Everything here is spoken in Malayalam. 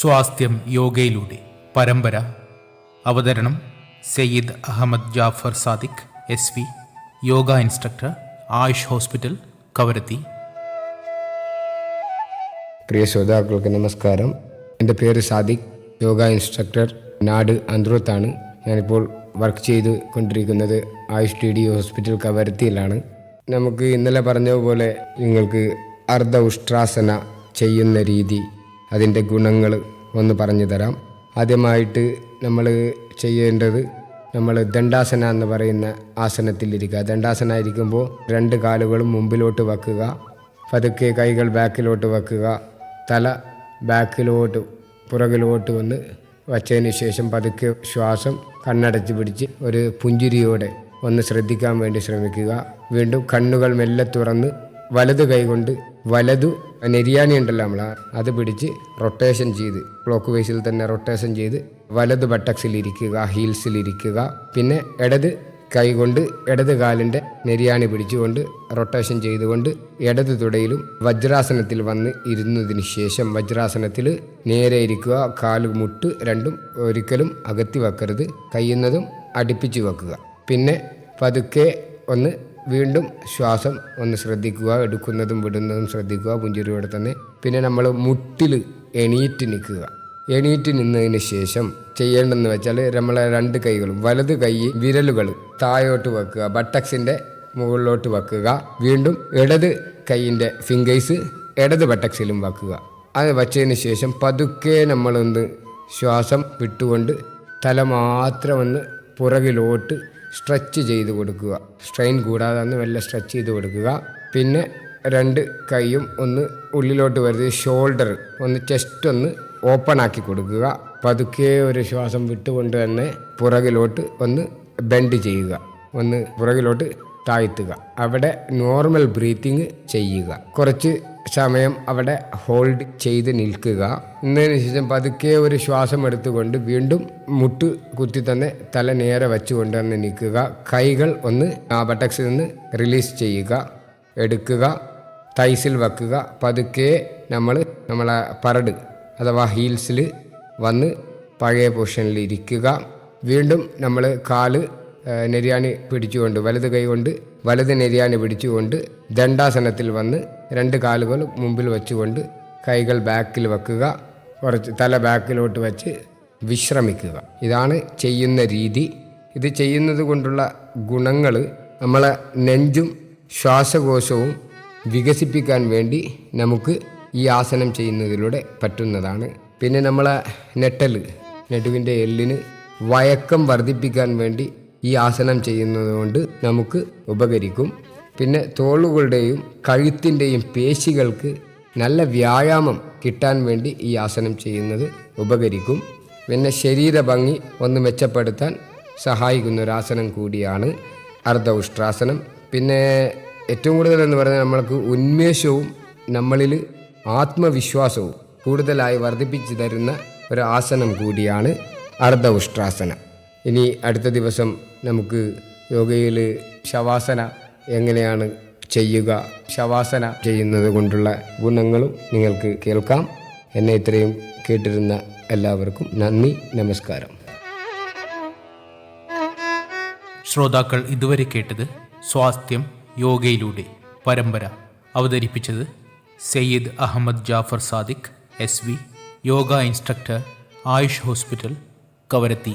സ്വാസ്ഥ്യം യോഗയിലൂടെ പരമ്പര. അവതരണം Sayyid Ahmed Jafar Sadiq SV, yoga instructor, Ayush hospital, Kavaratti. പ്രിയ ശ്രോതാക്കൾക്ക് നമസ്കാരം. എൻ്റെ പേര് സാദിഖ്, യോഗ ഇൻസ്ട്രക്ടർ, നാട് അന്ത്രോത്താണ്. ഞാനിപ്പോൾ വർക്ക് ചെയ്ത് കൊണ്ടിരിക്കുന്നത് ആയുഷ് TD ഹോസ്പിറ്റൽ കവരത്തിയിലാണ്. നമുക്ക് ഇന്നലെ പറഞ്ഞതുപോലെ നിങ്ങൾക്ക് അർദ്ധ ഉഷ്ട്രാസന ചെയ്യുന്ന രീതി, അതിൻ്റെ ഗുണങ്ങൾ ഒന്ന് പറഞ്ഞു തരാം. ആദ്യമായിട്ട് നമ്മൾ ചെയ്യേണ്ടത്, നമ്മൾ ദണ്ഡാസന എന്ന് പറയുന്ന ആസനത്തിലിരിക്കുക. ദണ്ഡാസന ഇരിക്കുമ്പോൾ 2 കാലുകളും മുമ്പിലോട്ട് വെക്കുക, പതുക്കെ കൈകൾ ബാക്കിലോട്ട് വെക്കുക, തല ബാക്കിലോട്ട് പുറകിലോട്ട് വന്ന് വച്ചതിന് ശേഷം പതുക്കെ ശ്വാസം കണ്ണടച്ച് പിടിച്ച് ഒരു പുഞ്ചിരിയോടെ ഒന്ന് ശ്രദ്ധിക്കാൻ വേണ്ടി ശ്രമിക്കുക. വീണ്ടും കണ്ണുകൾ മെല്ലെ തുറന്ന് വലത് കൈ കൊണ്ട് വലതു നെരിയാണി ഉണ്ടല്ലോ അത് പിടിച്ച് റൊട്ടേഷൻ ചെയ്ത്, ക്ലോക്ക് വൈസിൽ തന്നെ റൊട്ടേഷൻ ചെയ്ത് വലത് ബട്ടക്സിലിരിക്കുക, ഹീൽസിലിരിക്കുക. പിന്നെ ഇടത് കൈ കൊണ്ട് ഇടത് കാലിൻ്റെ നെരിയാണി പിടിച്ചുകൊണ്ട് റൊട്ടേഷൻ ചെയ്തുകൊണ്ട് ഇടത് തുടയിലും വജ്രാസനത്തിൽ വന്ന് ഇരുന്നതിന് ശേഷം വജ്രാസനത്തിൽ നേരെ ഇരിക്കുക. കാല് മുട്ട് രണ്ടും ഒരിക്കലും അകത്തി വെക്കരുത്, കഴിയുന്നതും അടുപ്പിച്ച് വെക്കുക. പിന്നെ പതുക്കെ ഒന്ന് വീണ്ടും ശ്വാസം ഒന്ന് ശ്രദ്ധിക്കുക, എടുക്കുന്നതും വിടുന്നതും ശ്രദ്ധിക്കുക, പുഞ്ചിരിയോടെ തന്നെ. പിന്നെ നമ്മൾ മുട്ടിൽ എണീറ്റ് നിൽക്കുക. എണീറ്റ് നിന്നതിന് ശേഷം ചെയ്യേണ്ടതെന്ന് വെച്ചാൽ നമ്മളെ 2 കൈകളും വലത് കൈ വിരലുകൾ താഴോട്ട് വെക്കുക, ബട്ടക്സിൻ്റെ മുകളിലോട്ട് വെക്കുക. വീണ്ടും ഇടത് കൈയിൻ്റെ ഫിംഗേഴ്സ് ഇടത് ബട്ടക്സിലും വെക്കുക. അത് വച്ചതിന് ശേഷം പതുക്കെ നമ്മളൊന്ന് ശ്വാസം വിട്ടുകൊണ്ട് തല മാത്രം ഒന്ന് പുറകിലോട്ട് സ്ട്രെച്ച് ചെയ്ത് കൊടുക്കുക. സ്ട്രെയിൻ കൂടാതെ ഒന്ന് മെല്ലെ സ്ട്രെച്ച് ചെയ്ത് കൊടുക്കുക. പിന്നെ 2 കൈയും ഒന്ന് ഉള്ളിലോട്ട് വരുത്തി ഷോൾഡർ ഒന്ന് ചെസ്റ്റ് ഒന്ന് ഓപ്പൺ ആക്കി കൊടുക്കുക. പതുക്കെ ഒരു ശ്വാസം വിട്ടുകൊണ്ട് തന്നെ പുറകിലോട്ട് ഒന്ന് ബെൻഡ് ചെയ്യുക, ഒന്ന് പുറകിലോട്ട് താഴ്ത്തുക. അവിടെ നോർമൽ ബ്രീത്തിങ് ചെയ്യുക. കുറച്ച് സമയം അവിടെ ഹോൾഡ് ചെയ്ത് നിൽക്കുക. എന്നതിന് ശേഷം പതുക്കെ ഒരു ശ്വാസം എടുത്തുകൊണ്ട് വീണ്ടും മുട്ട് കുത്തി തന്നെ തല നേരെ വെച്ചുകൊണ്ട് തന്നെ നിൽക്കുക. കൈകൾ ഒന്ന് ബട്ടക്സിൽ നിന്ന് റിലീസ് ചെയ്യുക, എടുക്കുക, തൈസിൽ വെക്കുക. പതുക്കെ നമ്മളെ പരട് അഥവാ ഹീൽസിൽ വന്ന് പഴയ പൊസിഷനിൽ ഇരിക്കുക. വീണ്ടും നമ്മൾ കാല് നെരിയാണി പിടിച്ചുകൊണ്ട് വലത് കൈ കൊണ്ട് വലത് നെരിയാണി പിടിച്ചുകൊണ്ട് ദണ്ഡാസനത്തിൽ വന്ന് 2 കാലുകൾ മുമ്പിൽ വെച്ചുകൊണ്ട് കൈകൾ ബാക്കിൽ വെക്കുക. കുറച്ച് തല ബാക്കിലോട്ട് വെച്ച് വിശ്രമിക്കുക. ഇതാണ് ചെയ്യുന്ന രീതി. ഇത് ചെയ്യുന്നത് കൊണ്ടുള്ള ഗുണങ്ങൾ, നമ്മളെ നെഞ്ചും ശ്വാസകോശവും വികസിപ്പിക്കാൻ വേണ്ടി നമുക്ക് ഈ ആസനം ചെയ്യുന്നതിലൂടെ പറ്റുന്നതാണ്. പിന്നെ നമ്മളെ നെടുവിൻ്റെ എല്ലിന് വഴക്കം വർദ്ധിപ്പിക്കാൻ വേണ്ടി ഈ ആസനം ചെയ്യുന്നത് കൊണ്ട് നമുക്ക് ഉപകരിക്കും. പിന്നെ തോളുകളുടെയും കഴുത്തിൻ്റെയും പേശികൾക്ക് നല്ല വ്യായാമം കിട്ടാൻ വേണ്ടി ഈ ആസനം ചെയ്യുന്നത് ഉപകരിക്കും. പിന്നെ ശരീരഭംഗി ഒന്ന് മെച്ചപ്പെടുത്താൻ സഹായിക്കുന്ന ഒരു ആസനം കൂടിയാണ് അർദ്ധ ഉഷ്ട്രാസനം. പിന്നെ ഏറ്റവും കൂടുതൽ എന്ന് പറഞ്ഞാൽ നമ്മൾക്ക് ഉന്മേഷവും നമ്മളിൽ ആത്മവിശ്വാസവും കൂടുതലായി വർദ്ധിപ്പിച്ചു തരുന്ന ഒരു ആസനം കൂടിയാണ് അർദ്ധ ഉഷ്ട്രാസനം. ഇനി അടുത്ത ദിവസം നമുക്ക് യോഗയിൽ ശവാസന എങ്ങനെയാണ് ചെയ്യുക, ശവാസന ചെയ്യുന്നത് കൊണ്ടുള്ള ഗുണങ്ങളും നിങ്ങൾക്ക് കേൾക്കാം. എന്നെ ഇത്രയും കേട്ടിരുന്ന എല്ലാവർക്കും നന്ദി, നമസ്കാരം. ശ്രോതാക്കൾ ഇതുവരെ കേട്ടത് സ്വാസ്ഥ്യം യോഗയിലൂടെ പരമ്പര. അവതരിപ്പിച്ചത് Syed Ahmed Jafar Sadiq SV, yoga instructor, Ayush hospital, Kavaratti.